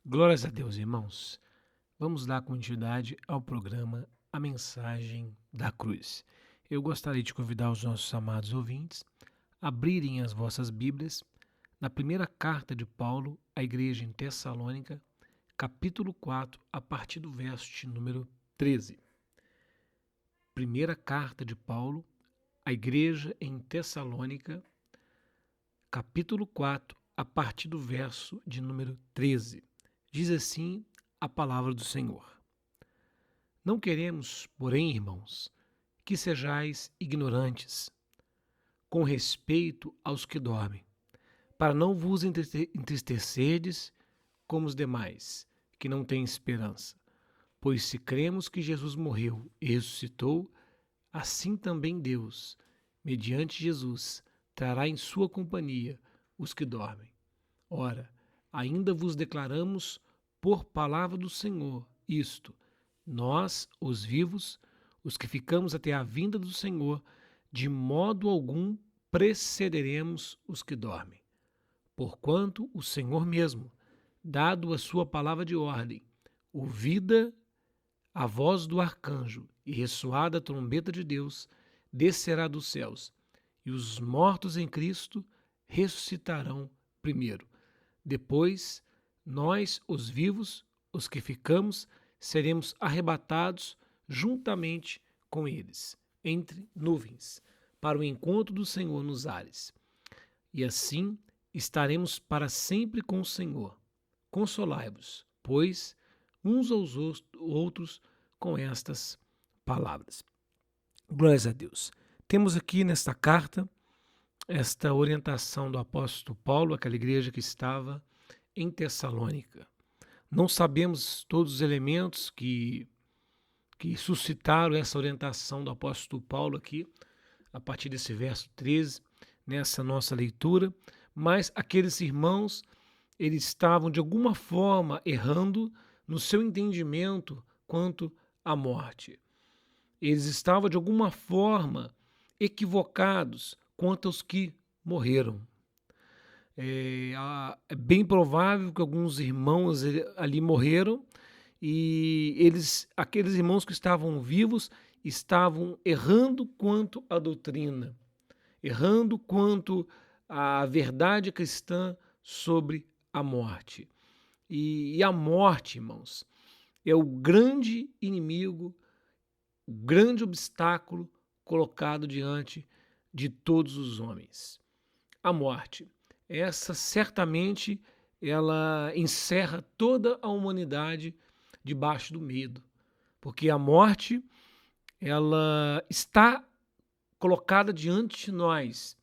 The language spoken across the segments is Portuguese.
Glórias a Deus, irmãos. Vamos dar continuidade ao programa A Mensagem da Cruz. Eu gostaria de convidar os nossos amados ouvintes a abrirem as vossas Bíblias na primeira carta de Paulo à igreja em Tessalônica, capítulo 4, a partir do verso de número 13. Primeira carta de Paulo à igreja em Tessalônica, capítulo 4, a partir do verso de número 13. Diz assim a palavra do Senhor. Não queremos, porém, irmãos, que sejais ignorantes com respeito aos que dormem, para não vos entristecerdes como os demais, que não têm esperança. Pois se cremos que Jesus morreu e ressuscitou, assim também Deus, mediante Jesus, trará em sua companhia os que dormem. Ora, ainda vos declaramos por palavra do Senhor isto: nós, os vivos, os que ficamos até a vinda do Senhor, de modo algum precederemos os que dormem. Porquanto o Senhor mesmo, dado a sua palavra de ordem, ouvida a voz do arcanjo e ressoada a trombeta de Deus, descerá dos céus, e os mortos em Cristo ressuscitarão primeiro. Depois, nós, os vivos, os que ficamos, seremos arrebatados juntamente com eles, entre nuvens, para o encontro do Senhor nos ares. E assim estaremos para sempre com o Senhor. Consolai-vos, pois, uns aos outros com estas palavras. Glórias a Deus. Temos aqui nesta carta esta orientação do apóstolo Paulo, aquela igreja que estava em Tessalônica. Não sabemos todos os elementos que suscitaram essa orientação do apóstolo Paulo aqui, a partir desse verso 13, nessa nossa leitura, mas aqueles irmãos, eles estavam de alguma forma errando no seu entendimento quanto à morte. Eles estavam de alguma forma equivocados quanto aos que morreram. É bem provável que alguns irmãos ali morreram e aqueles irmãos que estavam vivos estavam errando quanto à doutrina, errando quanto à verdade cristã sobre a morte. E a morte, irmãos, é o grande inimigo, o grande obstáculo colocado diante de todos os homens. A morte, essa certamente ela encerra toda a humanidade debaixo do medo, porque a morte ela está colocada diante de nós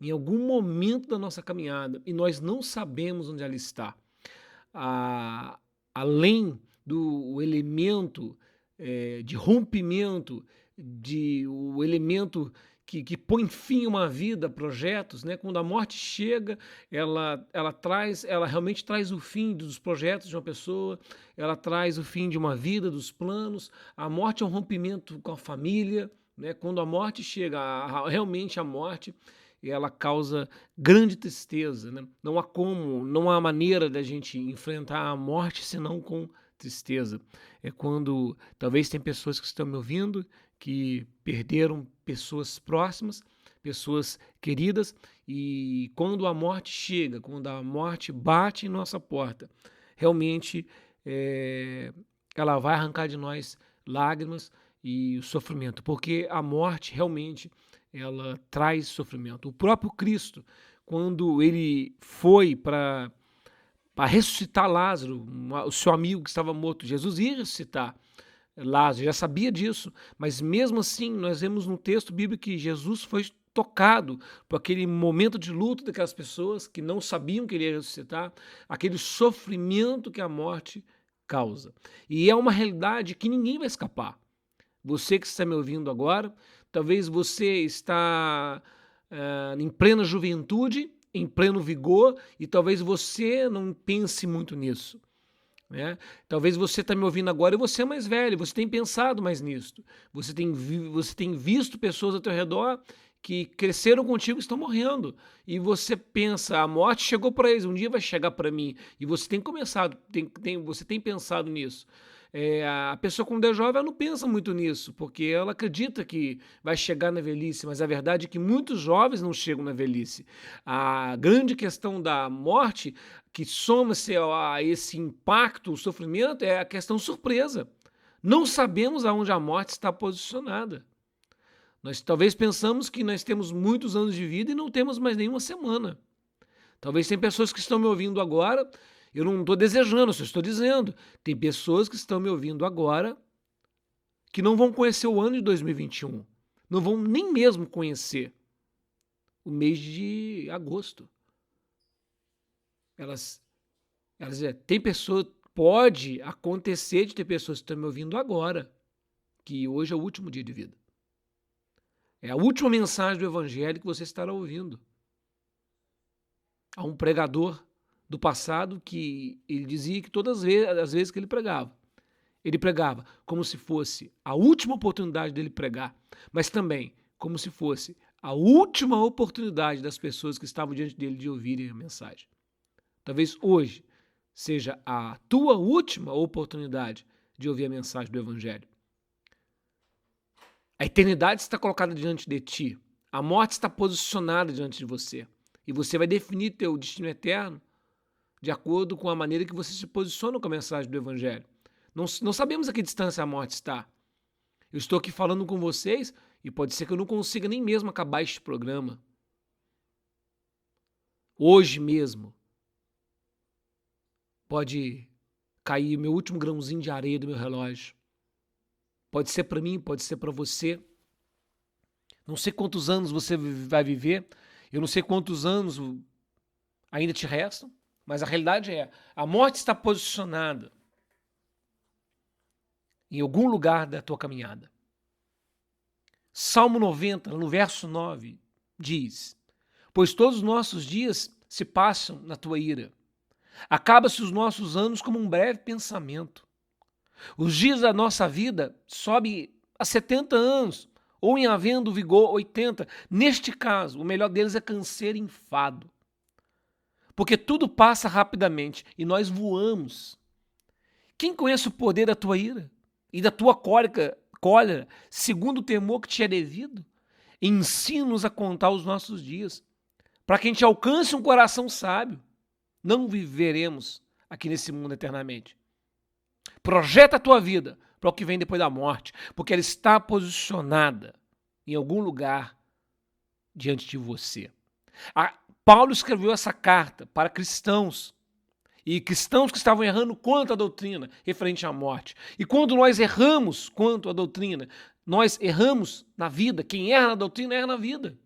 em algum momento da nossa caminhada e nós não sabemos onde ela está. Além do elemento de rompimento, o elemento que põe fim a uma vida, projetos, né? Quando a morte chega, ela realmente traz o fim dos projetos de uma pessoa, ela traz o fim de uma vida, dos planos. A morte é um rompimento com a família, né? Quando a morte chega, realmente a morte, ela causa grande tristeza, né? Não há maneira da gente enfrentar a morte senão com tristeza. É quando, talvez tem pessoas que estão me ouvindo que perderam pessoas próximas, pessoas queridas, e quando a morte chega, quando a morte bate em nossa porta, realmente ela vai arrancar de nós lágrimas e o sofrimento, porque a morte realmente ela traz sofrimento. O próprio Cristo, quando ele foi para ressuscitar Lázaro, o seu amigo que estava morto, Jesus ia ressuscitar Lázaro, já sabia disso, mas mesmo assim nós vemos no texto bíblico que Jesus foi tocado por aquele momento de luto daquelas pessoas que não sabiam que ele ia ressuscitar, aquele sofrimento que a morte causa. E é uma realidade que ninguém vai escapar. Você que está me ouvindo agora, talvez você está em plena juventude, em pleno vigor, e talvez você não pense muito nisso. Né? Talvez você está me ouvindo agora e você é mais velho, você tem pensado mais nisso. Você tem visto pessoas ao teu redor que cresceram contigo estão morrendo. E você pensa, a morte chegou para eles, um dia vai chegar para mim. E você tem começado, você tem pensado nisso. A pessoa quando é jovem ela não pensa muito nisso, porque ela acredita que vai chegar na velhice, mas a verdade é que muitos jovens não chegam na velhice. A grande questão da morte, que soma-se a esse impacto, o sofrimento, é a questão surpresa. Não sabemos aonde a morte está posicionada. Nós talvez pensamos que nós temos muitos anos de vida e não temos mais nenhuma semana. Talvez tem pessoas que estão me ouvindo agora, eu não estou desejando, eu só estou dizendo. Tem pessoas que estão me ouvindo agora que não vão conhecer o ano de 2021. Não vão nem mesmo conhecer o mês de agosto. Tem pessoas, pode acontecer de ter pessoas que estão me ouvindo agora, que hoje é o último dia de vida. É a última mensagem do evangelho que você estará ouvindo. Há um pregador do passado que ele dizia que todas as vezes que ele pregava como se fosse a última oportunidade dele pregar, mas também como se fosse a última oportunidade das pessoas que estavam diante dele de ouvirem a mensagem. Talvez hoje seja a tua última oportunidade de ouvir a mensagem do evangelho. A eternidade está colocada diante de ti. A morte está posicionada diante de você. E você vai definir teu destino eterno de acordo com a maneira que você se posiciona com a mensagem do evangelho. Não sabemos a que distância a morte está. Eu estou aqui falando com vocês e pode ser que eu não consiga nem mesmo acabar este programa. Hoje mesmo pode cair o meu último grãozinho de areia do meu relógio. Pode ser para mim, pode ser para você. Não sei quantos anos você vai viver. Eu não sei quantos anos ainda te restam. Mas a realidade é, a morte está posicionada em algum lugar da tua caminhada. Salmo 90, no verso 9, diz: pois todos os nossos dias se passam na tua ira. Acaba-se os nossos anos como um breve pensamento. Os dias da nossa vida sobem a 70 anos, ou em havendo vigor 80. Neste caso, o melhor deles é canseiro e enfado. Porque tudo passa rapidamente e nós voamos. Quem conhece o poder da tua ira e da tua cólera, segundo o temor que te é devido? Ensina-nos a contar os nossos dias, para que a gente alcance um coração sábio. Não viveremos aqui nesse mundo eternamente. Projeta a tua vida para o que vem depois da morte, porque ela está posicionada em algum lugar diante de você. Paulo escreveu essa carta para cristãos, e cristãos que estavam errando quanto à doutrina referente à morte. E quando nós erramos quanto à doutrina, nós erramos na vida. Quem erra na doutrina, erra na vida.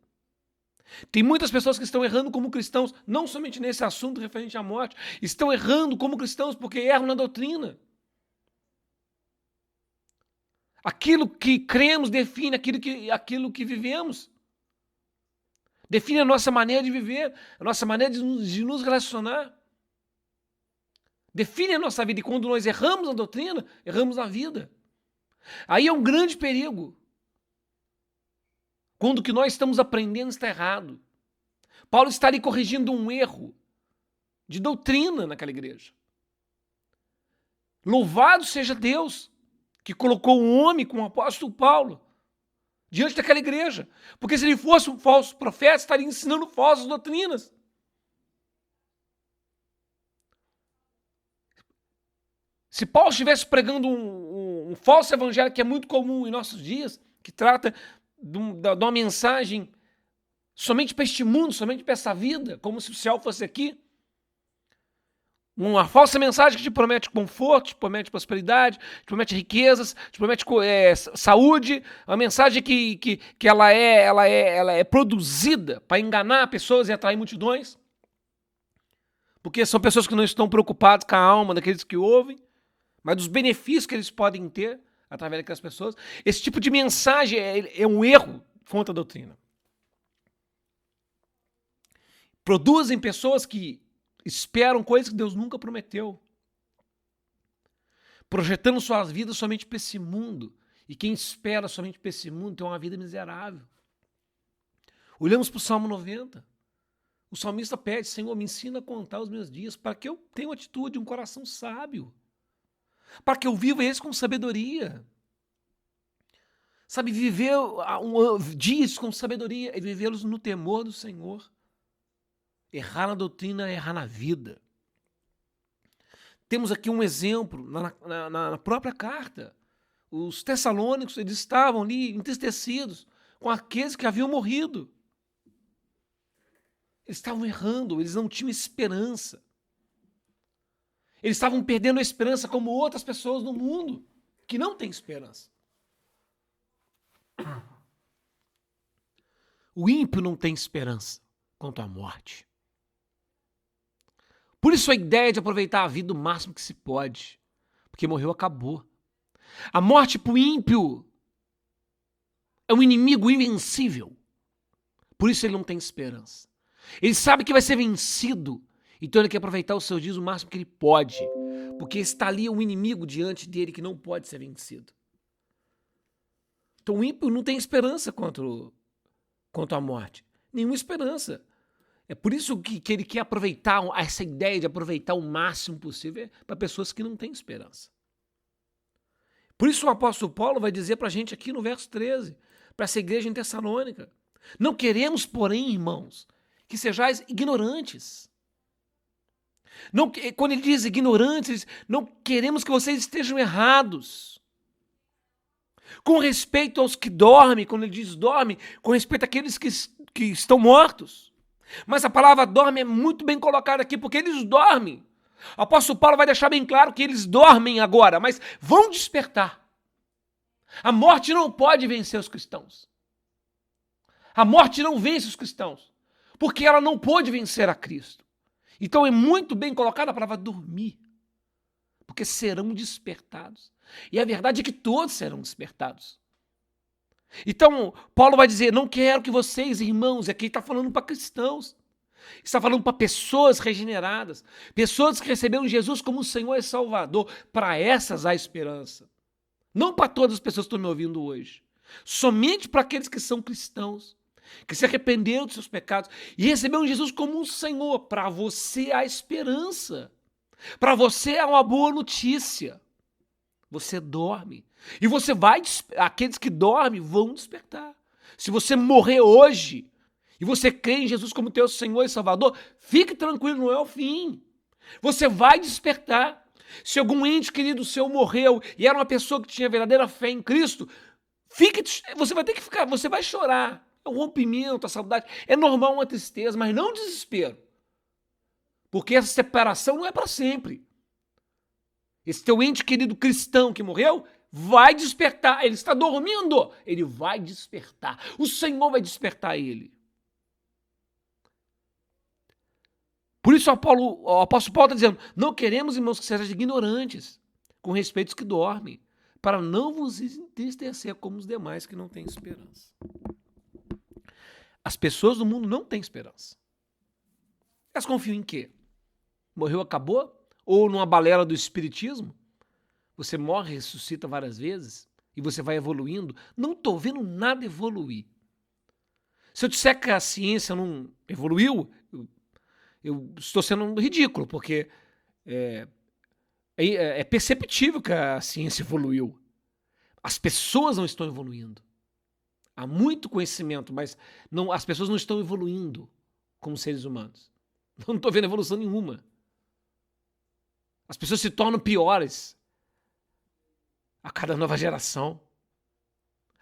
Tem muitas pessoas que estão errando como cristãos, não somente nesse assunto referente à morte, estão errando como cristãos porque erram na doutrina. Aquilo que cremos define aquilo que vivemos. Define a nossa maneira de viver, a nossa maneira de nos relacionar. Define a nossa vida. E quando nós erramos na doutrina, erramos na vida. Aí é um grande perigo. Quando o que nós estamos aprendendo está errado. Paulo está ali corrigindo um erro de doutrina naquela igreja. Louvado seja Deus que colocou um homem como o apóstolo Paulo diante daquela igreja. Porque se ele fosse um falso profeta, estaria ensinando falsas doutrinas. Se Paulo estivesse pregando um falso evangelho que é muito comum em nossos dias, que trata de uma mensagem somente para este mundo, somente para essa vida, como se o céu fosse aqui, uma falsa mensagem que te promete conforto, te promete prosperidade, te promete riquezas, te promete saúde, uma mensagem que ela é produzida para enganar pessoas e atrair multidões, porque são pessoas que não estão preocupadas com a alma daqueles que ouvem, mas dos benefícios que eles podem ter através daquelas pessoas. Esse tipo de mensagem é um erro contra a doutrina. Produzem pessoas que esperam coisas que Deus nunca prometeu, projetando suas vidas somente para esse mundo. E quem espera somente para esse mundo tem uma vida miserável. Olhamos para o Salmo 90. O salmista pede: Senhor, me ensina a contar os meus dias, para que eu tenha uma atitude, um coração sábio, para que eu viva eles com sabedoria. Sabe, viver dias com sabedoria e vivê-los no temor do Senhor. Errar na doutrina é errar na vida. Temos aqui um exemplo na própria carta. Os tessalônicos, eles estavam ali entristecidos com aqueles que haviam morrido. Eles estavam errando, eles não tinham esperança. Eles estavam perdendo a esperança como outras pessoas no mundo que não têm esperança. O ímpio não tem esperança quanto à morte. Por isso a ideia de aproveitar a vida o máximo que se pode, porque morreu, acabou. A morte para o ímpio é um inimigo invencível. Por isso ele não tem esperança. Ele sabe que vai ser vencido, então ele quer aproveitar os seus dias o máximo que ele pode, porque está ali um inimigo diante dele que não pode ser vencido. Então o ímpio não tem esperança quanto à morte. Nenhuma esperança. É por isso que ele quer aproveitar essa ideia de aproveitar o máximo possível para pessoas que não têm esperança. Por isso o apóstolo Paulo vai dizer para a gente aqui no verso 13, para essa igreja em Tessalônica: não queremos, porém, irmãos, que sejais ignorantes. Não, quando ele diz ignorantes, não queremos que vocês estejam errados. Com respeito aos que dormem, quando ele diz dorme, com respeito àqueles que estão mortos. Mas a palavra dorme é muito bem colocada aqui, porque eles dormem. O apóstolo Paulo vai deixar bem claro que eles dormem agora, mas vão despertar. A morte não pode vencer os cristãos. A morte não vence os cristãos, porque ela não pôde vencer a Cristo. Então é muito bem colocada a palavra dormir, porque serão despertados. E a verdade é que todos serão despertados. Então, Paulo vai dizer: não quero que vocês, irmãos, aqui está falando para cristãos, está falando para pessoas regeneradas, pessoas que receberam Jesus como Senhor e Salvador. Para essas há esperança. Não para todas as pessoas que estão me ouvindo hoje. Somente para aqueles que são cristãos, que se arrependeram dos seus pecados e receberam Jesus como um Senhor. Para você há esperança. Para você há uma boa notícia. Você dorme. E você vai, aqueles que dormem vão despertar. Se você morrer hoje e você crê em Jesus como teu Senhor e Salvador, fique tranquilo, não é o fim. Você vai despertar. Se algum ente querido seu morreu e era uma pessoa que tinha verdadeira fé em Cristo, você vai ter que ficar, você vai chorar. É um rompimento, a saudade. É normal uma tristeza, mas não desespero. Porque essa separação não é para sempre. Esse teu ente querido cristão que morreu vai despertar. Ele está dormindo. Ele vai despertar. O Senhor vai despertar ele. Por isso o apóstolo Paulo está dizendo: não queremos, irmãos, que sejam ignorantes com respeito aos que dormem, para não vos entristecer como os demais que não têm esperança. As pessoas do mundo não têm esperança. Elas confiam em quê? Morreu, acabou? Ou numa balela do espiritismo? Você morre, ressuscita várias vezes e você vai evoluindo. Não estou vendo nada evoluir. Se eu disser que a ciência não evoluiu, eu estou sendo ridículo, porque é perceptível que a ciência evoluiu. As pessoas não estão evoluindo. Há muito conhecimento, mas as pessoas não estão evoluindo como seres humanos. Não estou vendo evolução nenhuma. As pessoas se tornam piores a cada nova geração.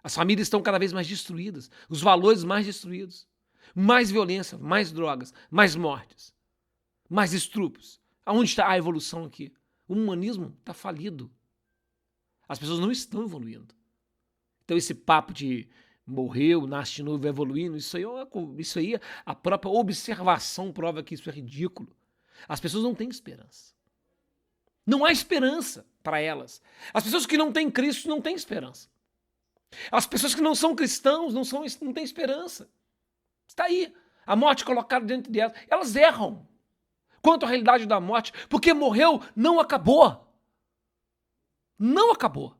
As famílias estão cada vez mais destruídas, os valores mais destruídos, mais violência, mais drogas, mais mortes, mais estupros. Aonde está a evolução aqui? O humanismo está falido. As pessoas não estão evoluindo. Então esse papo de morreu, nasce de novo, vai evoluindo, isso aí a própria observação prova que isso é ridículo. As pessoas não têm esperança. Não há esperança para elas. As pessoas que não têm Cristo não têm esperança. As pessoas que não são cristãos não têm esperança. Está aí. A morte colocada diante delas. Elas erram quanto à realidade da morte, porque morreu, não acabou. Não acabou.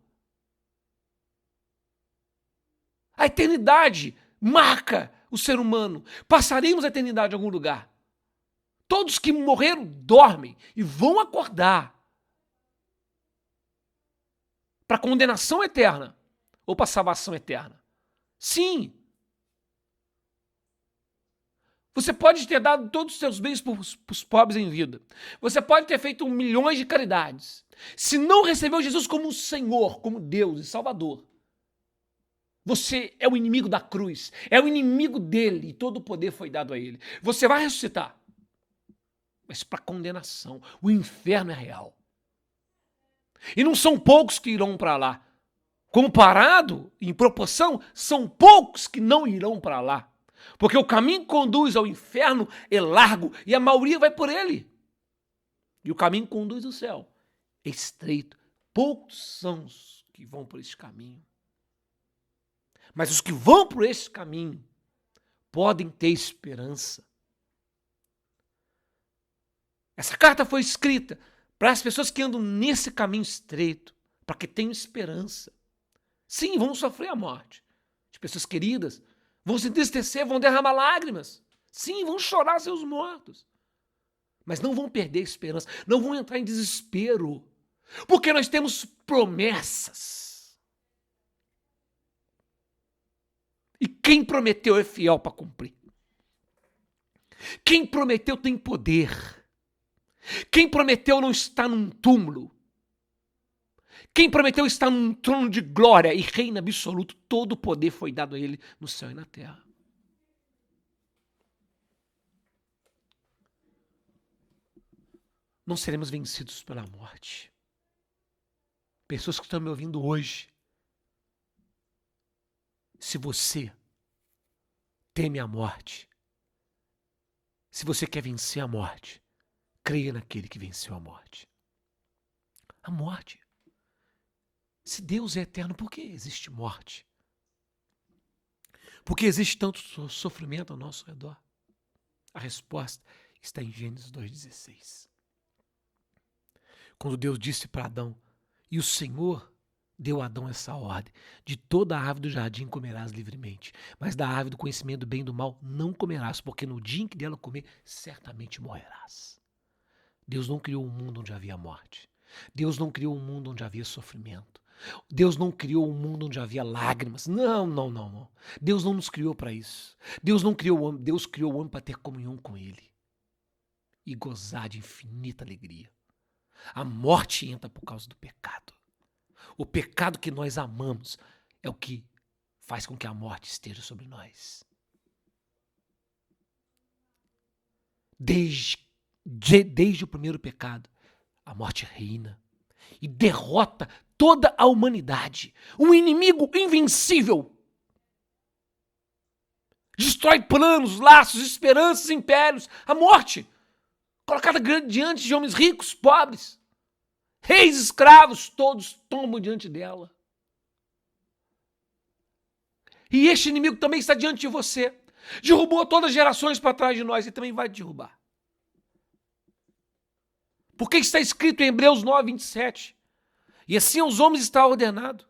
A eternidade marca o ser humano, passaremos a eternidade em algum lugar. Todos que morreram dormem e vão acordar para condenação eterna ou para salvação eterna. Sim. Você pode ter dado todos os seus bens para os pobres em vida. Você pode ter feito milhões de caridades. Se não recebeu Jesus como Senhor, como Deus e Salvador, você é o inimigo da cruz, é o inimigo dele e todo o poder foi dado a ele. Você vai ressuscitar, mas para condenação. O inferno é real. E não são poucos que irão para lá. Comparado, em proporção, são poucos que não irão para lá. Porque o caminho que conduz ao inferno é largo e a maioria vai por ele. E o caminho que conduz ao céu é estreito. Poucos são os que vão por esse caminho. Mas os que vão por esse caminho podem ter esperança. Essa carta foi escrita para as pessoas que andam nesse caminho estreito, para que tenham esperança. Sim, vão sofrer a morte de pessoas queridas, vão se entristecer, vão derramar lágrimas. Sim, vão chorar seus mortos. Mas não vão perder a esperança, não vão entrar em desespero, porque nós temos promessas. E quem prometeu é fiel para cumprir. Quem prometeu tem poder. Quem prometeu não está num túmulo. Quem prometeu está num trono de glória e reina absoluto. Todo o poder foi dado a ele no céu e na terra. Não seremos vencidos pela morte. Pessoas que estão me ouvindo hoje, se você teme a morte, se você quer vencer a morte, creia naquele que venceu a morte. A morte. Se Deus é eterno, por que existe morte? Por que existe tanto sofrimento ao nosso redor? A resposta está em Gênesis 2,16. Quando Deus disse para Adão, e o Senhor deu a Adão essa ordem, de toda a árvore do jardim comerás livremente, mas da árvore do conhecimento do bem e do mal não comerás, porque no dia em que dela comer, certamente morrerás. Deus não criou um mundo onde havia morte. Deus não criou um mundo onde havia sofrimento. Deus não criou um mundo onde havia lágrimas. Não. Deus não nos criou para isso. Deus criou o homem para ter comunhão com Ele e gozar de infinita alegria. A morte entra por causa do pecado. O pecado que nós amamos é o que faz com que a morte esteja sobre nós. Desde o primeiro pecado, a morte reina e derrota toda a humanidade. Um inimigo invencível. Destrói planos, laços, esperanças, impérios. A morte, colocada diante de homens ricos, pobres. Reis, escravos, todos tombam diante dela. E este inimigo também está diante de você. Derrubou todas as gerações para trás de nós e também vai te derrubar. Porque está escrito em Hebreus 9:27. E assim aos homens está ordenado.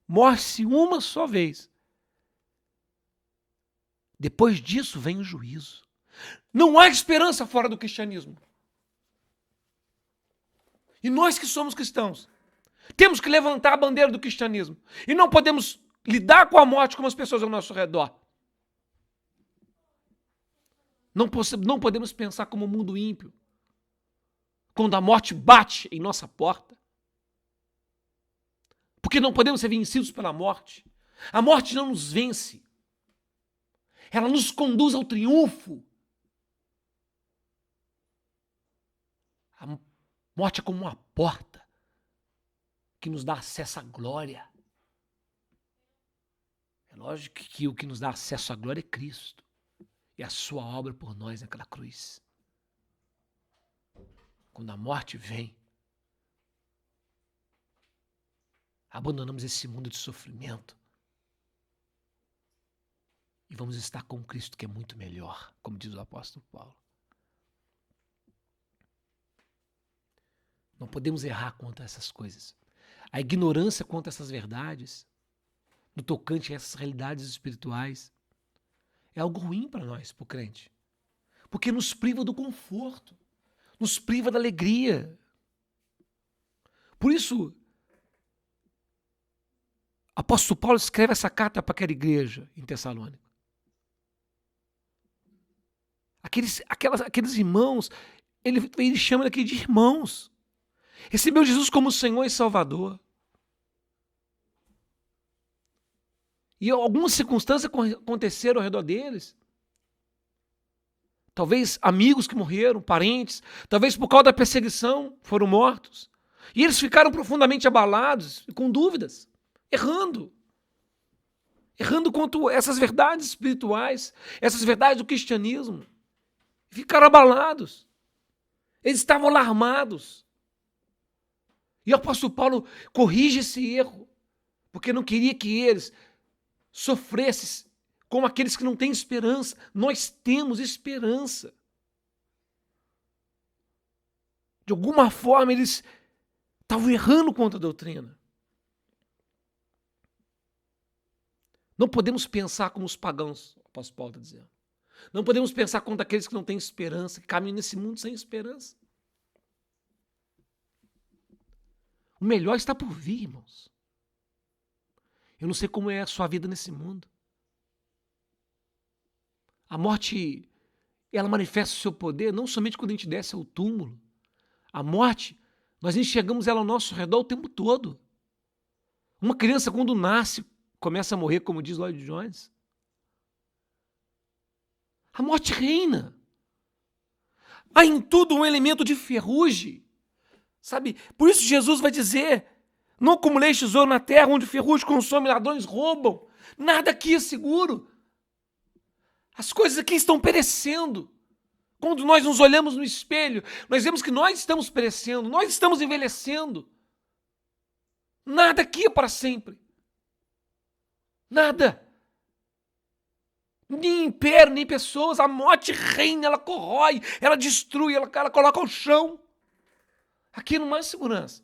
Morre-se uma só vez. Depois disso vem o juízo. Não há esperança fora do cristianismo. E nós que somos cristãos, temos que levantar a bandeira do cristianismo. E não podemos lidar com a morte como as pessoas ao nosso redor. Não podemos pensar como um mundo ímpio. Quando a morte bate em nossa porta. Porque não podemos ser vencidos pela morte. A morte não nos vence. Ela nos conduz ao triunfo. A morte é como uma porta que nos dá acesso à glória. É lógico que o que nos dá acesso à glória é Cristo e a sua obra por nós naquela cruz. Quando a morte vem, abandonamos esse mundo de sofrimento e vamos estar com Cristo, que é muito melhor, como diz o apóstolo Paulo. Não podemos errar contra essas coisas. A ignorância contra essas verdades, no tocante a essas realidades espirituais, é algo ruim para nós, para o crente. Porque nos priva do conforto, nos priva da alegria. Por isso, apóstolo Paulo escreve essa carta para aquela igreja em Tessalônica. Aqueles irmãos, ele chama daqui de irmãos. Recebeu Jesus como Senhor e Salvador. E algumas circunstâncias aconteceram ao redor deles. Talvez amigos que morreram, parentes, talvez por causa da perseguição foram mortos. E eles ficaram profundamente abalados e com dúvidas, errando quanto a essas verdades espirituais, essas verdades do cristianismo. Ficaram abalados. Eles estavam alarmados. E o apóstolo Paulo corrige esse erro, porque não queria que eles sofressem como aqueles que não têm esperança. Nós temos esperança. De alguma forma, eles estavam errando contra a doutrina. Não podemos pensar como os pagãos, o apóstolo Paulo está dizendo. Não podemos pensar como aqueles que não têm esperança, que caminham nesse mundo sem esperança. O melhor está por vir, irmãos. Eu não sei como é a sua vida nesse mundo. A morte, ela manifesta o seu poder não somente quando a gente desce ao túmulo. A morte, nós enxergamos ela ao nosso redor o tempo todo. Uma criança, quando nasce, começa a morrer, como diz Lloyd Jones. A morte reina. Há em tudo um elemento de ferrugem. Sabe? Por isso Jesus vai dizer: não acumuleis tesouro na terra, onde ferrugem consome, ladrões roubam. Nada aqui é seguro. As coisas aqui estão perecendo. Quando nós nos olhamos no espelho, nós vemos que nós estamos perecendo, nós estamos envelhecendo. Nada aqui é para sempre. Nada. Nem império, nem pessoas. A morte reina, ela corrói, ela destrui, ela coloca ao chão. Aqui não há segurança.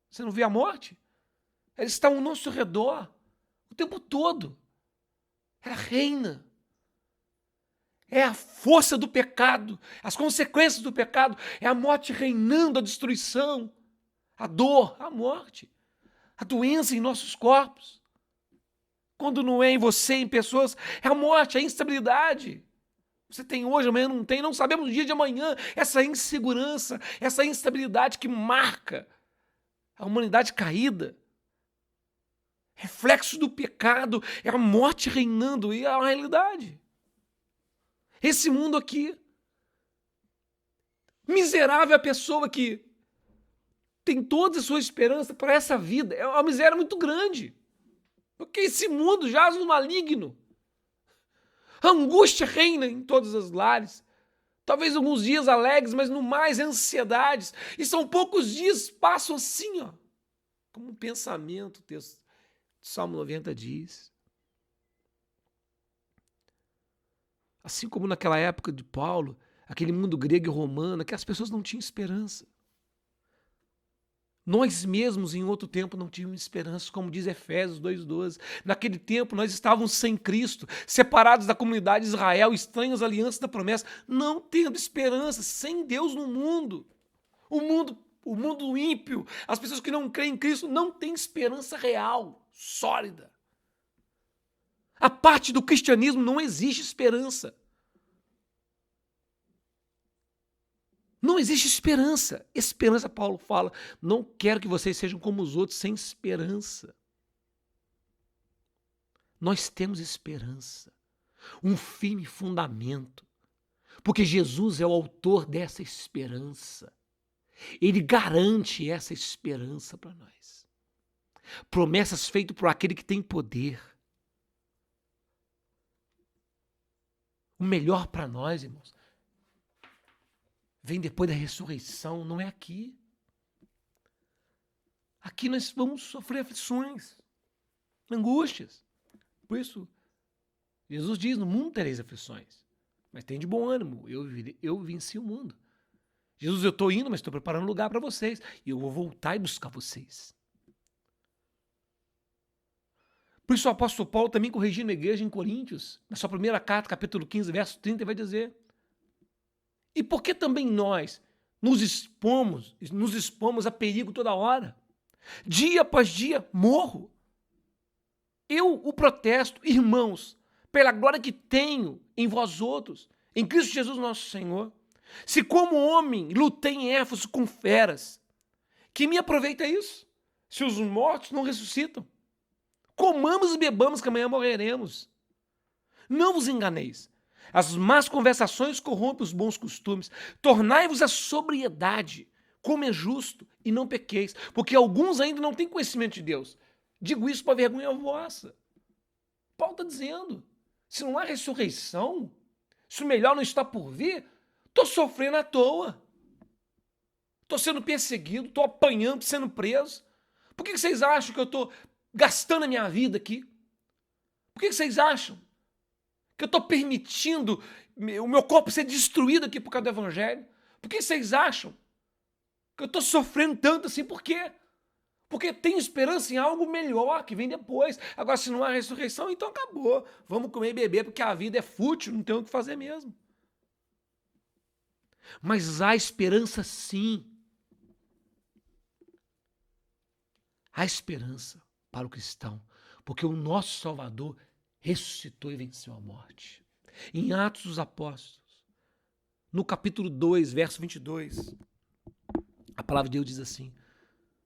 Você não vê a morte? Ela está ao nosso redor o tempo todo. Ela reina. É a força do pecado, as consequências do pecado. É a morte reinando, a destruição, a dor, a morte, a doença em nossos corpos. Quando não é em você, em pessoas, é a morte, a instabilidade. Você tem hoje, amanhã não tem, não sabemos o dia de amanhã. Essa insegurança, essa instabilidade que marca a humanidade caída. Reflexo do pecado, é a morte reinando e é a realidade. Esse mundo aqui, miserável a pessoa que tem toda a sua esperança para essa vida, é uma miséria muito grande. Porque esse mundo jaz no maligno. A angústia reina em todos os lares. Talvez alguns dias alegres, mas no mais ansiedades. E são poucos dias que passam assim, ó, como um pensamento, o texto do Salmo 90 diz. Assim como naquela época de Paulo, aquele mundo grego e romano, que as pessoas não tinham esperança. Nós mesmos, em outro tempo, não tínhamos esperança, como diz Efésios 2,12. Naquele tempo, nós estávamos sem Cristo, separados da comunidade de Israel, estranhos à aliança da promessa, não tendo esperança, sem Deus no mundo. O mundo ímpio, as pessoas que não creem em Cristo, não têm esperança real, sólida. A parte do cristianismo não existe esperança. Não existe esperança. Esperança, Paulo fala, não quero que vocês sejam como os outros, sem esperança. Nós temos esperança, um firme fundamento, porque Jesus é o autor dessa esperança. Ele garante essa esperança para nós. Promessas feitas por aquele que tem poder. O melhor para nós, irmãos, vem depois da ressurreição, não é aqui. Aqui nós vamos sofrer aflições, angústias. Por isso, Jesus diz, no mundo tereis aflições, mas tem de bom ânimo, eu venci o mundo. Jesus, eu estou indo, mas estou preparando lugar para vocês, e eu vou voltar e buscar vocês. Por isso o apóstolo Paulo também corrigindo a igreja em Coríntios, na sua primeira carta, capítulo 15, verso 30, vai dizer: e por que também nós nos expomos a perigo toda hora? Dia após dia morro. Eu o protesto, irmãos, pela glória que tenho em vós outros, em Cristo Jesus nosso Senhor. Se como homem lutei em Éfeso com feras, que me aproveita isso? Se os mortos não ressuscitam. Comamos e bebamos que amanhã morreremos. Não vos enganeis. As más conversações corrompem os bons costumes. Tornai-vos a sobriedade, como é justo, e não pequeis, porque alguns ainda não têm conhecimento de Deus. Digo isso para vergonha vossa. Paulo está dizendo, se não há ressurreição, se o melhor não está por vir, estou sofrendo à toa. Estou sendo perseguido, estou apanhando, sendo preso. Por que vocês acham que eu estou gastando a minha vida aqui? Por que vocês acham que eu estou permitindo o meu corpo ser destruído aqui por causa do evangelho? Por que vocês acham que eu estou sofrendo tanto assim? Por quê? Porque tem esperança em algo melhor que vem depois. Agora, se não há ressurreição, então acabou. Vamos comer e beber, porque a vida é fútil, não tem o que fazer mesmo. Mas há esperança sim. Há esperança para o cristão, porque o nosso Salvador ressuscitou e venceu a morte. Em Atos dos Apóstolos, no capítulo 2, verso 22, a palavra de Deus diz assim: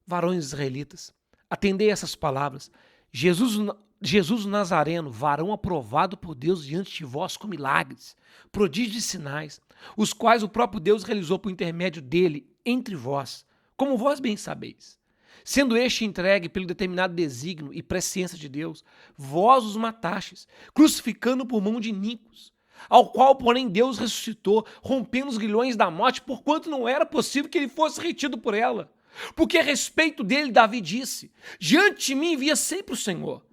varões israelitas, atendei essas palavras. Jesus o Nazareno, varão aprovado por Deus diante de vós com milagres, prodígios e sinais, os quais o próprio Deus realizou por intermédio dele entre vós, como vós bem sabeis. Sendo este entregue pelo determinado desígnio e presciência de Deus, vós os matastes, crucificando por mão de iníquos, ao qual, porém, Deus ressuscitou, rompendo os grilhões da morte, porquanto não era possível que ele fosse retido por ela. Porque a respeito dele, Davi disse: diante de mim via sempre o Senhor,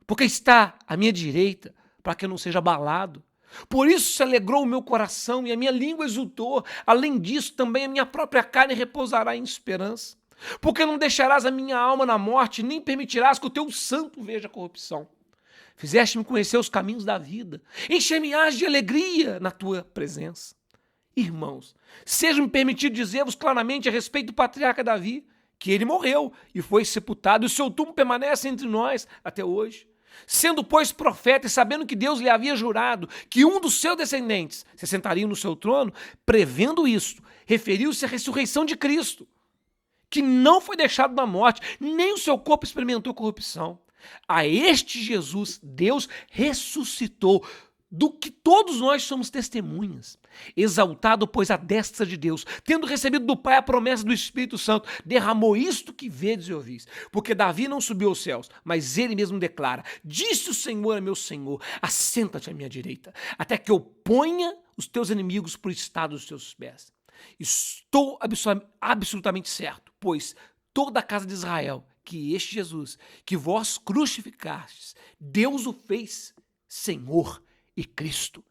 porque está à minha direita, para que eu não seja abalado. Por isso se alegrou o meu coração e a minha língua exultou. Além disso, também a minha própria carne repousará em esperança. Porque não deixarás a minha alma na morte, nem permitirás que o teu santo veja a corrupção. Fizeste-me conhecer os caminhos da vida, encher-me-ás de alegria na tua presença. Irmãos, seja-me permitido dizer-vos claramente a respeito do patriarca Davi, que ele morreu e foi sepultado, e o seu túmulo permanece entre nós até hoje. Sendo, pois, profeta e sabendo que Deus lhe havia jurado que um dos seus descendentes se sentaria no seu trono, prevendo isto, referiu-se à ressurreição de Cristo, que não foi deixado na morte, nem o seu corpo experimentou corrupção. A este Jesus, Deus ressuscitou, do que todos nós somos testemunhas. Exaltado, pois, à destra de Deus, tendo recebido do Pai a promessa do Espírito Santo, derramou isto que vedes e ouvis. Porque Davi não subiu aos céus, mas ele mesmo declara: disse o Senhor a meu Senhor, assenta-te à minha direita, até que eu ponha os teus inimigos por estado dos teus pés. Estou absolutamente certo, pois toda a casa de Israel, que este Jesus, que vós crucificastes, Deus o fez Senhor e Cristo.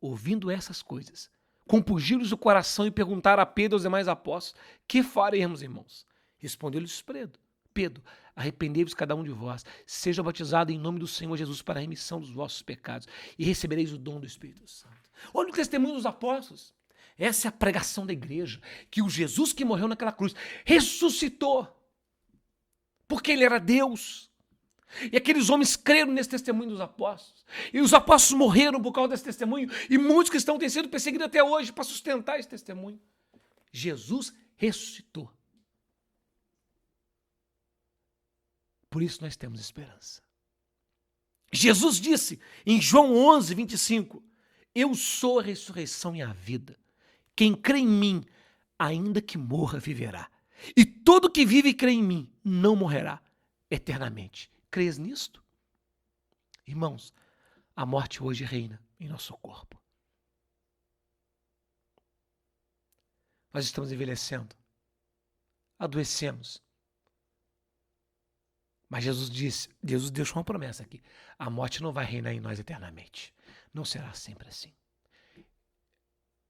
Ouvindo essas coisas, compungiram-lhes o coração e perguntaram a Pedro e aos demais apóstolos: que faremos, irmãos? Respondeu-lhes Pedro: arrependei-vos cada um de vós, seja batizado em nome do Senhor Jesus para a remissão dos vossos pecados e recebereis o dom do Espírito Santo. Olha o testemunho dos apóstolos. Essa é a pregação da igreja, que o Jesus que morreu naquela cruz ressuscitou, porque ele era Deus. E aqueles homens creram nesse testemunho dos apóstolos. E os apóstolos morreram por causa desse testemunho. E muitos cristãos têm sido perseguidos até hoje para sustentar esse testemunho. Jesus ressuscitou. Por isso nós temos esperança. Jesus disse em João 11, 25, eu sou a ressurreição e a vida. Quem crê em mim, ainda que morra, viverá. E todo que vive e crê em mim, não morrerá eternamente. Crês nisto? Irmãos, a morte hoje reina em nosso corpo. Nós estamos envelhecendo, adoecemos. Mas Deus deixou uma promessa aqui: a morte não vai reinar em nós eternamente. Não será sempre assim.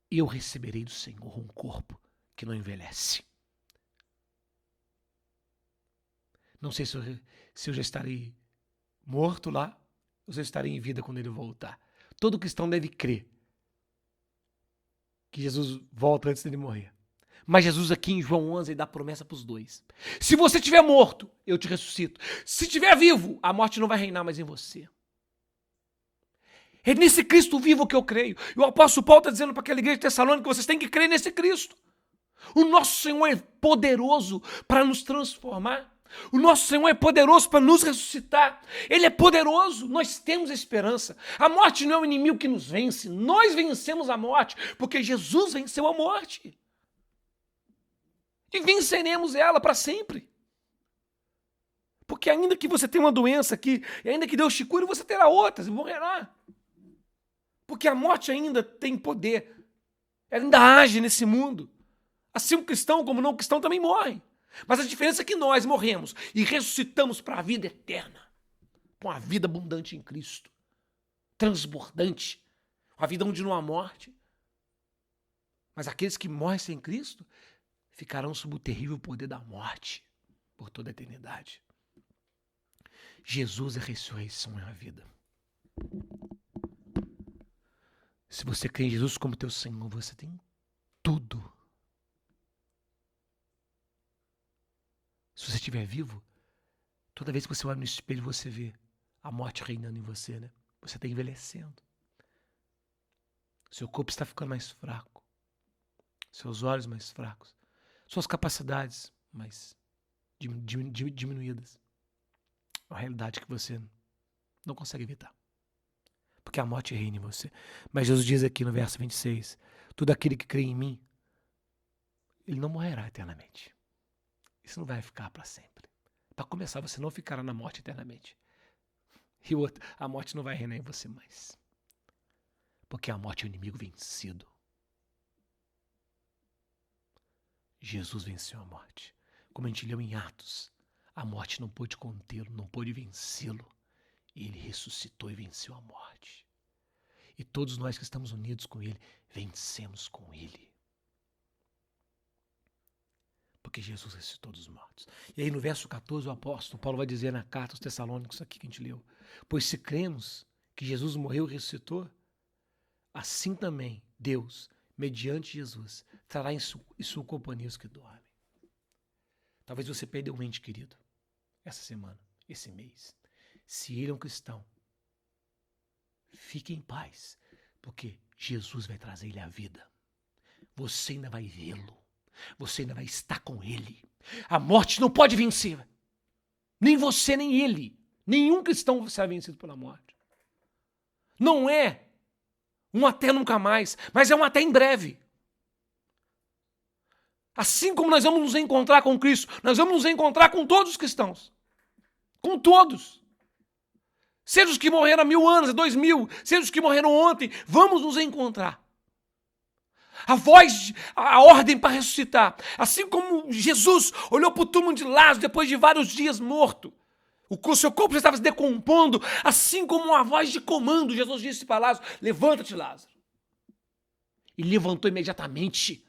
Eu receberei do Senhor um corpo que não envelhece. Não sei se eu já estarei morto lá, você estará em vida quando ele voltar. Todo cristão deve crer que Jesus volta antes dele morrer. Mas Jesus aqui em João 11 ele dá promessa para os dois. Se você estiver morto, eu te ressuscito. Se estiver vivo, a morte não vai reinar mais em você. É nesse Cristo vivo que eu creio. E o apóstolo Paulo está dizendo para aquela igreja de Tessalônica que vocês têm que crer nesse Cristo. O nosso Senhor é poderoso para nos transformar. O nosso Senhor é poderoso para nos ressuscitar. Ele é poderoso, nós temos esperança. A morte não é o inimigo que nos vence, nós vencemos a morte, porque Jesus venceu a morte. E venceremos ela para sempre. Porque ainda que você tenha uma doença aqui, e ainda que Deus te cure, você terá outras e morrerá. Porque a morte ainda tem poder. Ela ainda age nesse mundo. Assim o cristão como o não cristão também morrem. Mas a diferença é que nós morremos e ressuscitamos para a vida eterna. Com a vida abundante em Cristo. Transbordante. A vida onde não há morte. Mas aqueles que morrem sem Cristo ficarão sob o terrível poder da morte por toda a eternidade. Jesus é a ressurreição e a vida. Se você crê em Jesus como teu Senhor, você tem tudo. Se você estiver vivo, toda vez que você olha no espelho, você vê a morte reinando em você, né? Você está envelhecendo. Seu corpo está ficando mais fraco. Seus olhos mais fracos. Suas capacidades mais diminuídas. É uma realidade que você não consegue evitar. Porque a morte reina em você. Mas Jesus diz aqui no verso 26, todo aquele que crê em mim, ele não morrerá eternamente. Isso não vai ficar para sempre. Para começar, você não ficará na morte eternamente. E outra, a morte não vai reinar em você mais. Porque a morte é o inimigo vencido. Jesus venceu a morte. Como a gente leu em Atos, a morte não pôde contê-lo, não pôde vencê-lo. Ele ressuscitou e venceu a morte. E todos nós que estamos unidos com ele, vencemos com ele. Porque Jesus ressuscitou dos mortos. E aí no verso 14 o apóstolo Paulo vai dizer na carta aos Tessalônicos, aqui que a gente leu, pois se cremos que Jesus morreu e ressuscitou, assim também Deus, mediante Jesus, trará em sua companhia os que dormem. Talvez você perdeu um ente querido essa semana, esse mês. Se ele é um cristão, fique em paz, porque Jesus vai trazer ele à vida. Você ainda vai vê-lo. Você ainda vai estar com ele. A morte não pode vencer. Nem você, nem ele. Nenhum cristão será vencido pela morte. Não é um até nunca mais, mas é um até em breve. Assim como nós vamos nos encontrar com Cristo, nós vamos nos encontrar com todos os cristãos. Com todos. Seja os que morreram há 1000 anos, há 2000, seja os que morreram ontem, vamos nos encontrar. A voz, a ordem para ressuscitar. Assim como Jesus olhou para o túmulo de Lázaro depois de vários dias morto. O seu corpo já estava se decompondo. Assim como uma voz de comando, Jesus disse para Lázaro, levanta-te, Lázaro. E levantou imediatamente.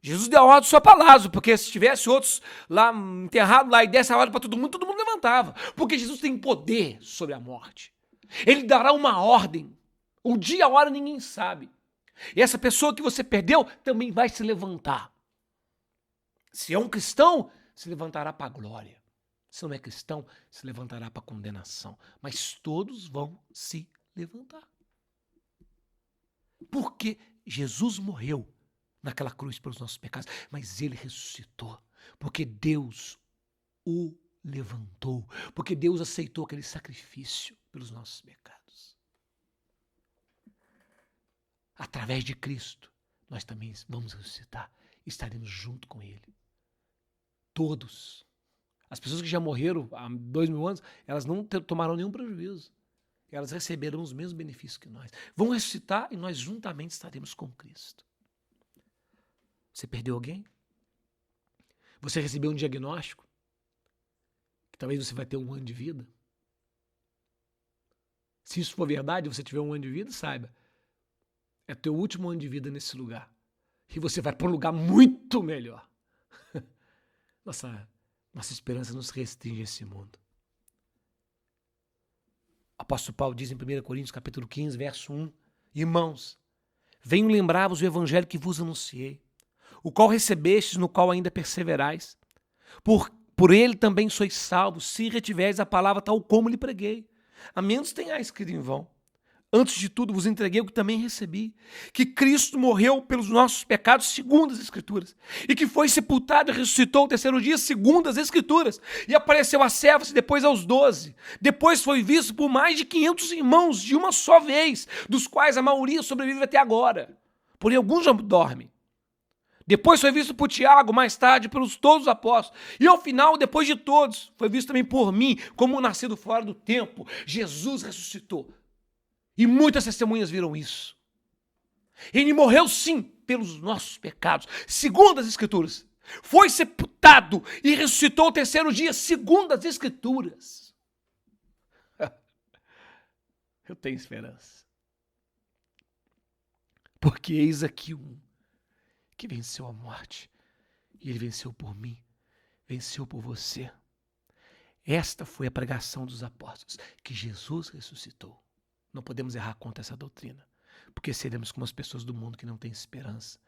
Jesus deu a ordem só para Lázaro, porque se tivesse outros lá enterrados lá e desse a ordem para todo mundo levantava. Porque Jesus tem poder sobre a morte. Ele dará uma ordem. O dia, a hora, ninguém sabe. E essa pessoa que você perdeu também vai se levantar. Se é um cristão, se levantará para a glória. Se não é cristão, se levantará para a condenação. Mas todos vão se levantar. Porque Jesus morreu naquela cruz pelos nossos pecados, mas ele ressuscitou. Porque Deus o levantou. Porque Deus aceitou aquele sacrifício pelos nossos pecados. Através de Cristo, nós também vamos ressuscitar. Estaremos junto com ele. Todos. As pessoas que já morreram há 2000 anos, elas não tomarão nenhum prejuízo. Elas receberão os mesmos benefícios que nós. Vão ressuscitar e nós juntamente estaremos com Cristo. Você perdeu alguém? Você recebeu um diagnóstico? Que talvez você vai ter 1 ano de vida? Se isso for verdade, você tiver 1 ano de vida, saiba. É teu último ano de vida nesse lugar. E você vai para um lugar muito melhor. Nossa esperança não se restringe a esse mundo. apóstolo Paulo diz em 1 Coríntios capítulo 15, verso 1, irmãos, venho lembrar-vos o evangelho que vos anunciei, o qual recebestes, no qual ainda perseverais. Por ele também sois salvos, se retiveres a palavra tal como lhe preguei. A menos tenhais crido em vão. Antes de tudo vos entreguei o que também recebi, que Cristo morreu pelos nossos pecados segundo as Escrituras, e que foi sepultado e ressuscitou ao terceiro dia segundo as Escrituras, e apareceu a servos e depois aos 12. Depois foi visto por mais de 500 irmãos de uma só vez, dos quais a maioria sobrevive até agora. Porém alguns já dormem. Depois foi visto por Tiago, mais tarde pelos todos os apóstolos. E ao final, depois de todos, foi visto também por mim, como um nascido fora do tempo. Jesus ressuscitou. E muitas testemunhas viram isso. Ele morreu sim pelos nossos pecados, segundo as Escrituras. Foi sepultado e ressuscitou ao terceiro dia, segundo as Escrituras. Eu tenho esperança. Porque eis aqui um que venceu a morte. E ele venceu por mim, venceu por você. Esta foi a pregação dos apóstolos, que Jesus ressuscitou. Não podemos errar contra essa doutrina, porque seremos como as pessoas do mundo que não têm esperança.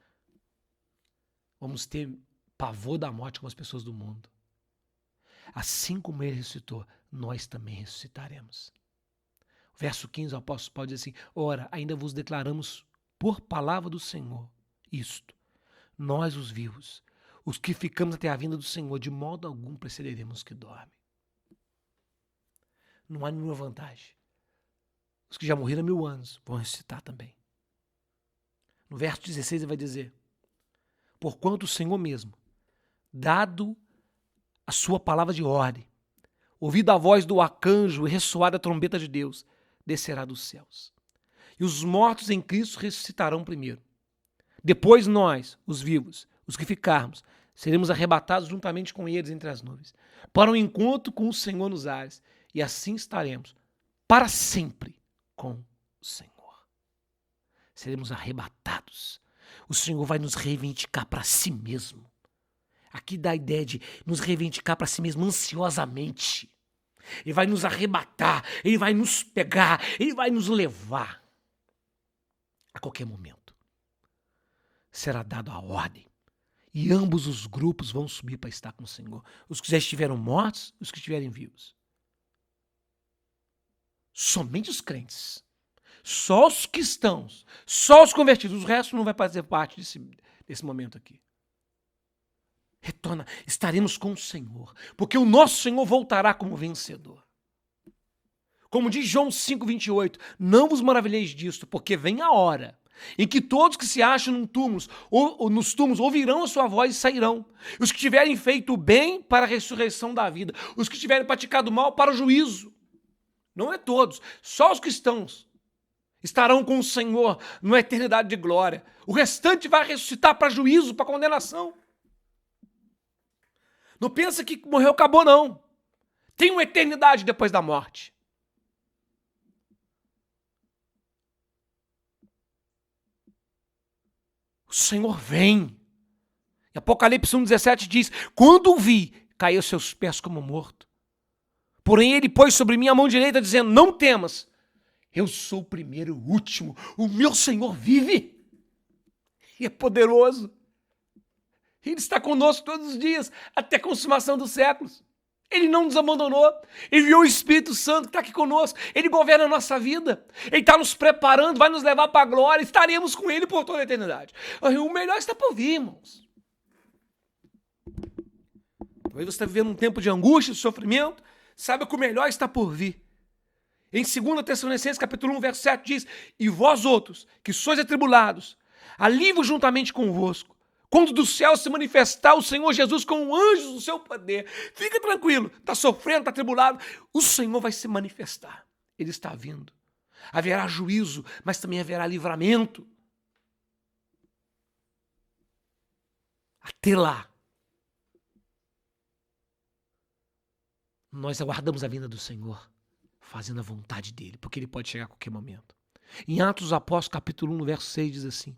Vamos ter pavor da morte como as pessoas do mundo. Assim como ele ressuscitou, nós também ressuscitaremos. Verso 15, o apóstolo Paulo diz assim, ora, ainda vos declaramos por palavra do Senhor isto, nós os vivos, os que ficamos até a vinda do Senhor, de modo algum precederemos os que dormem. Não há nenhuma vantagem. Os que já morreram há 1000 anos vão ressuscitar também. No verso 16 ele vai dizer, porquanto o Senhor mesmo, dado a sua palavra de ordem, ouvido a voz do arcanjo e ressoada a trombeta de Deus, descerá dos céus. E os mortos em Cristo ressuscitarão primeiro. Depois nós, os vivos, os que ficarmos, seremos arrebatados juntamente com eles entre as nuvens, para um encontro com o Senhor nos ares, e assim estaremos para sempre com o Senhor. Seremos arrebatados. O Senhor vai nos reivindicar para si mesmo. Aqui dá a ideia de nos reivindicar para si mesmo ansiosamente. Ele vai nos arrebatar, ele vai nos pegar, ele vai nos levar. A qualquer momento. Será dado a ordem. E ambos os grupos vão subir para estar com o Senhor. Os que já estiveram mortos, os que estiverem vivos. Somente os crentes. Só os cristãos. Só os convertidos. O resto não vai fazer parte desse momento aqui. Retorna. Estaremos com o Senhor. Porque o nosso Senhor voltará como vencedor. Como diz João 5,28. Não vos maravilheis disto, porque vem a hora em que todos que se acham nos túmulos ouvirão a sua voz e sairão. Os que tiverem feito o bem para a ressurreição da vida. Os que tiverem praticado o mal para o juízo. Não é todos, só os cristãos estarão com o Senhor na eternidade de glória. O restante vai ressuscitar para juízo, para condenação. Não pensa que morreu, acabou, não. Tem uma eternidade depois da morte. O Senhor vem. E Apocalipse 1,17 diz, quando o vi, caiu aos seus pés como morto. Porém ele pôs sobre mim a mão direita, dizendo, não temas, eu sou o primeiro e o último, o meu Senhor vive. E é poderoso. Ele está conosco todos os dias, até a consumação dos séculos. Ele não nos abandonou. Ele enviou o Espírito Santo que está aqui conosco. Ele governa a nossa vida. Ele está nos preparando, vai nos levar para a glória. Estaremos com ele por toda a eternidade. O melhor está por vir, irmãos. Talvez você está vivendo um tempo de angústia, de sofrimento. Saiba que o melhor está por vir. Em 2 Tessalonicenses, capítulo 1, verso 7, diz, e vós outros, que sois atribulados, alívio juntamente convosco, quando do céu se manifestar o Senhor Jesus com anjos do seu poder. Fica tranquilo, está sofrendo, está atribulado, o Senhor vai se manifestar. Ele está vindo. Haverá juízo, mas também haverá livramento. Até lá, nós aguardamos a vinda do Senhor, fazendo a vontade dele, porque ele pode chegar a qualquer momento. Em Atos dos Apóstolos, capítulo 1, no verso 6, diz assim,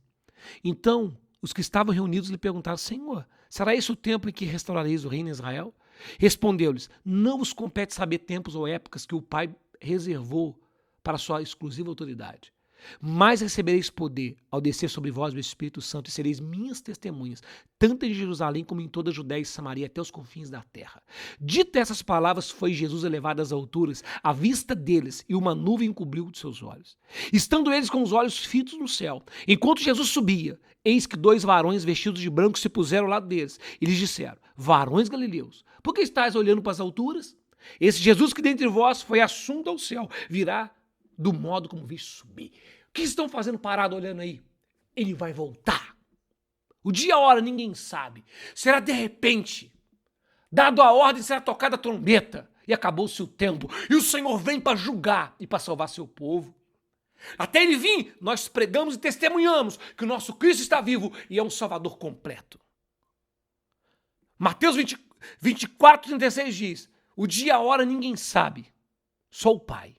então, os que estavam reunidos lhe perguntaram, Senhor, será esse o tempo em que restaurareis o reino em Israel? Respondeu-lhes, não vos compete saber tempos ou épocas que o Pai reservou para a sua exclusiva autoridade. Mas recebereis poder ao descer sobre vós o Espírito Santo e sereis minhas testemunhas, tanto em Jerusalém como em toda a Judéia e Samaria, até os confins da terra. Dita essas palavras, foi Jesus elevado às alturas, à vista deles, e uma nuvem encobriu de seus olhos. Estando eles com os olhos fitos no céu, enquanto Jesus subia, eis que 2 varões vestidos de branco se puseram ao lado deles, e lhes disseram: varões galileus, por que estáis olhando para as alturas? Esse Jesus que dentre vós foi assunto ao céu, virá do modo como viste subir. O que estão fazendo parado olhando aí? Ele vai voltar. O dia e a hora ninguém sabe. Será de repente. Dado a ordem, será tocada a trombeta. E acabou-se o tempo. E o Senhor vem para julgar e para salvar seu povo. Até ele vir, nós pregamos e testemunhamos que o nosso Cristo está vivo e é um Salvador completo. Mateus 24, 36 diz: o dia e a hora ninguém sabe, só o Pai.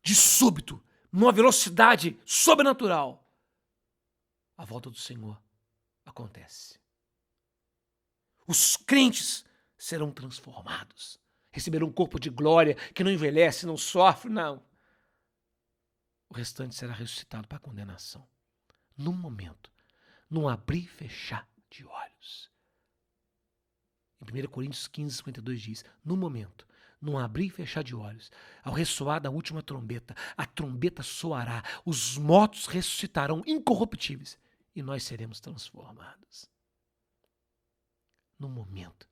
De súbito, numa velocidade sobrenatural, a volta do Senhor acontece. Os crentes serão transformados, receberão um corpo de glória que não envelhece, não sofre, não. O restante será ressuscitado para a condenação. Num momento, num abrir e fechar de olhos. Em 1 Coríntios 15, 52 diz: no momento, num abrir e fechar de olhos, ao ressoar da última trombeta, a trombeta soará, os mortos ressuscitarão incorruptíveis e nós seremos transformados. No momento,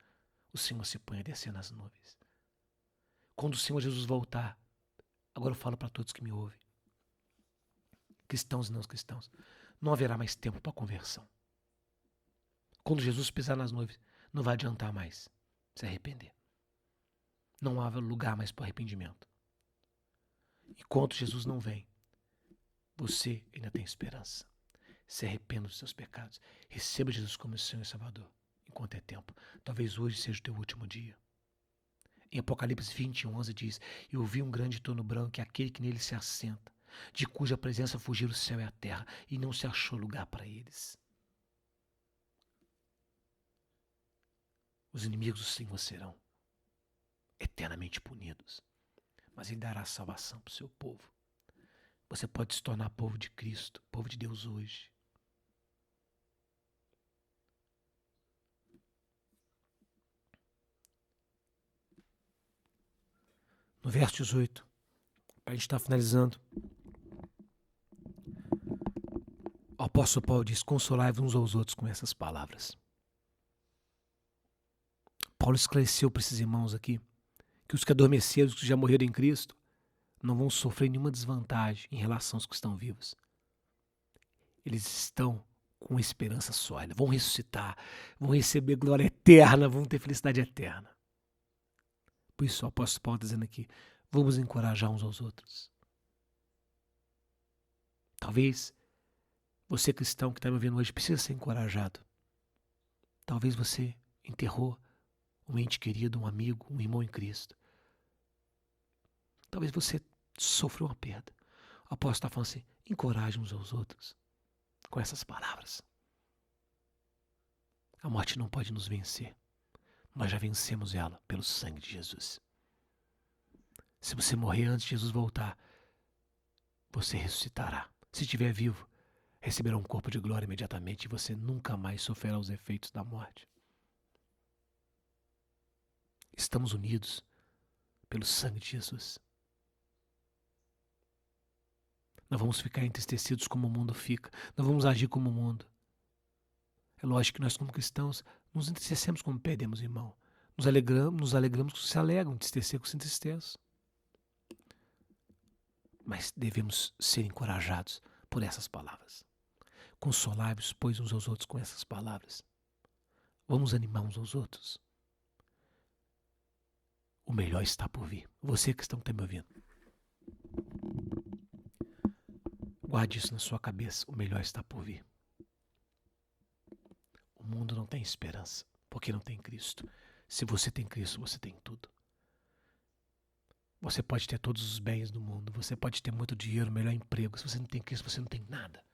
o Senhor se põe a descer nas nuvens. Quando o Senhor Jesus voltar, agora eu falo para todos que me ouvem, cristãos e não cristãos, não haverá mais tempo para conversão. Quando Jesus pisar nas nuvens, não vai adiantar mais se arrepender. Não há lugar mais para arrependimento. Enquanto Jesus não vem, você ainda tem esperança. Se arrependa dos seus pecados. Receba Jesus como Senhor e Salvador, enquanto é tempo. Talvez hoje seja o teu último dia. Em Apocalipse 21, 11 diz: eu vi um grande trono branco e aquele que nele se assenta, de cuja presença fugiram o céu e a terra, e não se achou lugar para eles. Os inimigos do Senhor serão eternamente punidos, mas Ele dará salvação para o seu povo. Você pode se tornar povo de Cristo, povo de Deus hoje. No verso 18, para a gente estar finalizando, o apóstolo Paulo diz: consolai-vos uns aos outros com essas palavras. Paulo esclareceu para esses irmãos aqui que os que adormeceram, os que já morreram em Cristo, não vão sofrer nenhuma desvantagem em relação aos que estão vivos. Eles estão com esperança sólida, vão ressuscitar, vão receber glória eterna, vão ter felicidade eterna. Por isso o apóstolo Paulo está dizendo aqui: vamos encorajar uns aos outros. Talvez você cristão que está me ouvindo hoje precisa ser encorajado. Talvez você enterrou um ente querido, um amigo, um irmão em Cristo. Talvez você sofreu uma perda. O apóstolo está falando assim: encoraje uns aos outros com essas palavras. A morte não pode nos vencer. Nós já vencemos ela pelo sangue de Jesus. Se você morrer antes de Jesus voltar, você ressuscitará. Se estiver vivo, receberá um corpo de glória imediatamente e você nunca mais sofrerá os efeitos da morte. Estamos unidos pelo sangue de Jesus. Não vamos ficar entristecidos como o mundo fica. Não vamos agir como o mundo. É lógico que nós, como cristãos, nos entristecemos quando perdemos irmão. Nos alegramos com os que se alegram, entristecer com os que se entristecem. Mas devemos ser encorajados por essas palavras. Consolai-vos, pois, uns aos outros com essas palavras. Vamos animar uns aos outros. O melhor está por vir. Você que está me ouvindo, guarde isso na sua cabeça. O melhor está por vir. O mundo não tem esperança, porque não tem Cristo. Se você tem Cristo, você tem tudo. Você pode ter todos os bens do mundo, você pode ter muito dinheiro, melhor emprego. Se você não tem Cristo, você não tem nada.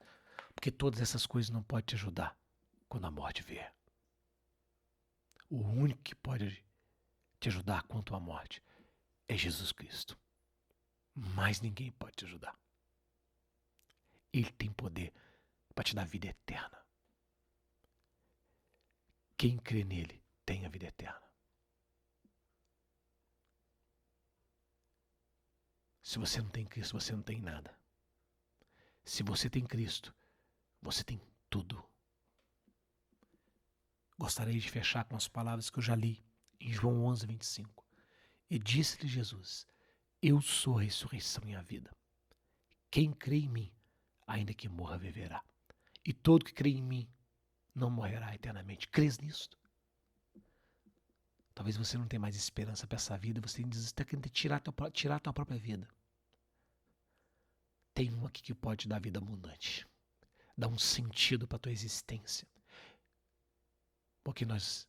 Porque todas essas coisas não podem te ajudar quando a morte vier. O único que pode te ajudar quanto à morte é Jesus Cristo. Mais ninguém pode te ajudar. Ele tem poder para te dar vida eterna. Quem crê nele tem a vida eterna. Se você não tem Cristo, você não tem nada. Se você tem Cristo, você tem tudo. Gostaria de fechar com as palavras que eu já li em João 11, 25. E disse-lhe Jesus: eu sou a ressurreição e a vida. Quem crê em mim, ainda que morra, viverá. E todo que crê em mim não morrerá eternamente. Crês nisto? Talvez você não tenha mais esperança para essa vida, você está querendo tirar a tua própria vida. Tem um aqui que pode te dar vida abundante. Dar um sentido para a tua existência. Porque nós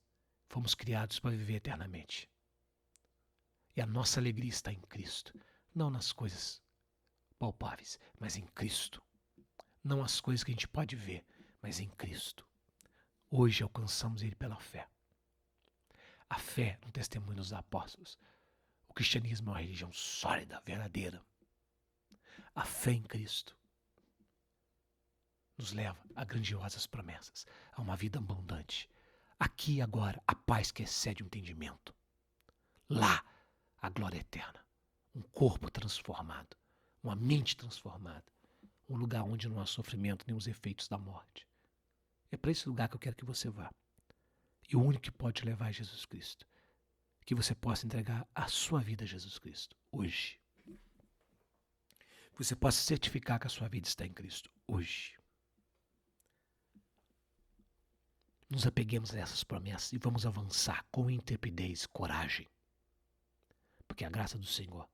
fomos criados para viver eternamente. E a nossa alegria está em Cristo. Não nas coisas palpáveis, mas em Cristo. Não as coisas que a gente pode ver, mas em Cristo. Hoje alcançamos Ele pela fé. A fé no testemunho dos apóstolos. O cristianismo é uma religião sólida, verdadeira. A fé em Cristo nos leva a grandiosas promessas, a uma vida abundante. Aqui e agora, a paz que excede o entendimento. Lá, a glória eterna. Um corpo transformado, uma mente transformada. Um lugar onde não há sofrimento nem os efeitos da morte. É para esse lugar que eu quero que você vá. E o único que pode te levar é Jesus Cristo. Que você possa entregar a sua vida a Jesus Cristo, hoje. Que você possa certificar que a sua vida está em Cristo, hoje. Nos apeguemos a essas promessas e vamos avançar com intrepidez e coragem. Porque a graça do Senhor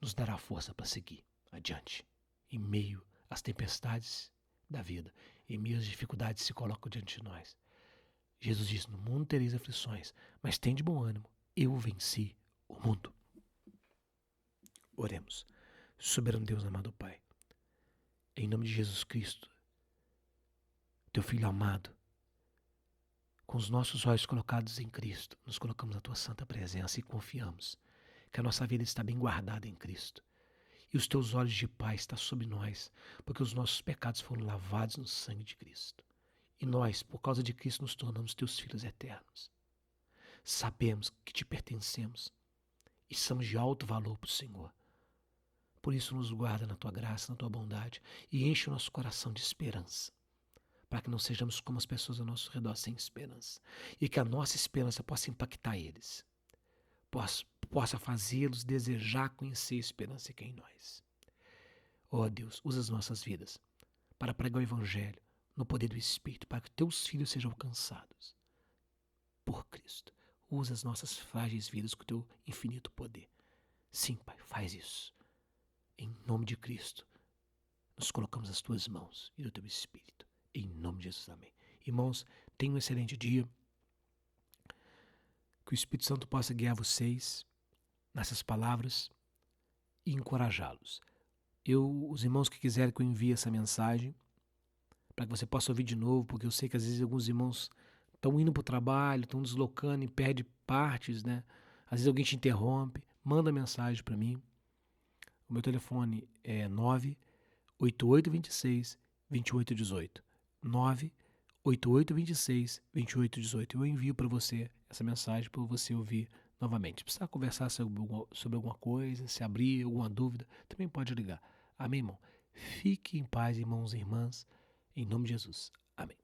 nos dará força para seguir adiante. Em meio às tempestades da vida, em meio às dificuldades que se colocam diante de nós. Jesus disse: no mundo tereis aflições, mas tende bom ânimo, eu venci o mundo. Oremos. Soberano Deus, amado Pai, em nome de Jesus Cristo, Teu Filho amado, com os nossos olhos colocados em Cristo, nos colocamos na Tua santa presença e confiamos que a nossa vida está bem guardada em Cristo. E os Teus olhos de Pai estão sobre nós, porque os nossos pecados foram lavados no sangue de Cristo. E nós, por causa de Cristo, nos tornamos Teus filhos eternos. Sabemos que Te pertencemos e somos de alto valor para o Senhor. Por isso nos guarda na Tua graça, na Tua bondade e enche o nosso coração de esperança, para que não sejamos como as pessoas ao nosso redor sem esperança e que a nossa esperança possa impactar eles, possa fazê-los desejar conhecer a esperança que é em nós. Ó Deus, usa as nossas vidas para pregar o Evangelho no poder do Espírito, para que Teus filhos sejam alcançados por Cristo. Usa as nossas frágeis vidas com o Teu infinito poder. Sim, Pai, faz isso. Em nome de Cristo, nos colocamos nas Tuas mãos e no Teu Espírito. Em nome de Jesus, amém. Irmãos, tenham um excelente dia. Que o Espírito Santo possa guiar vocês nessas palavras e encorajá-los. Os irmãos que quiserem que eu envie essa mensagem, para que você possa ouvir de novo, porque eu sei que às vezes alguns irmãos estão indo para o trabalho, estão deslocando e perdem partes, né? Às vezes alguém te interrompe, manda mensagem para mim. O meu telefone é 98826-2818. 98826-2818. Eu envio para você essa mensagem para você ouvir novamente. Se precisar conversar sobre alguma coisa, se abrir alguma dúvida, também pode ligar. Amém, irmão? Fique em paz, irmãos e irmãs, em nome de Jesus. Amém.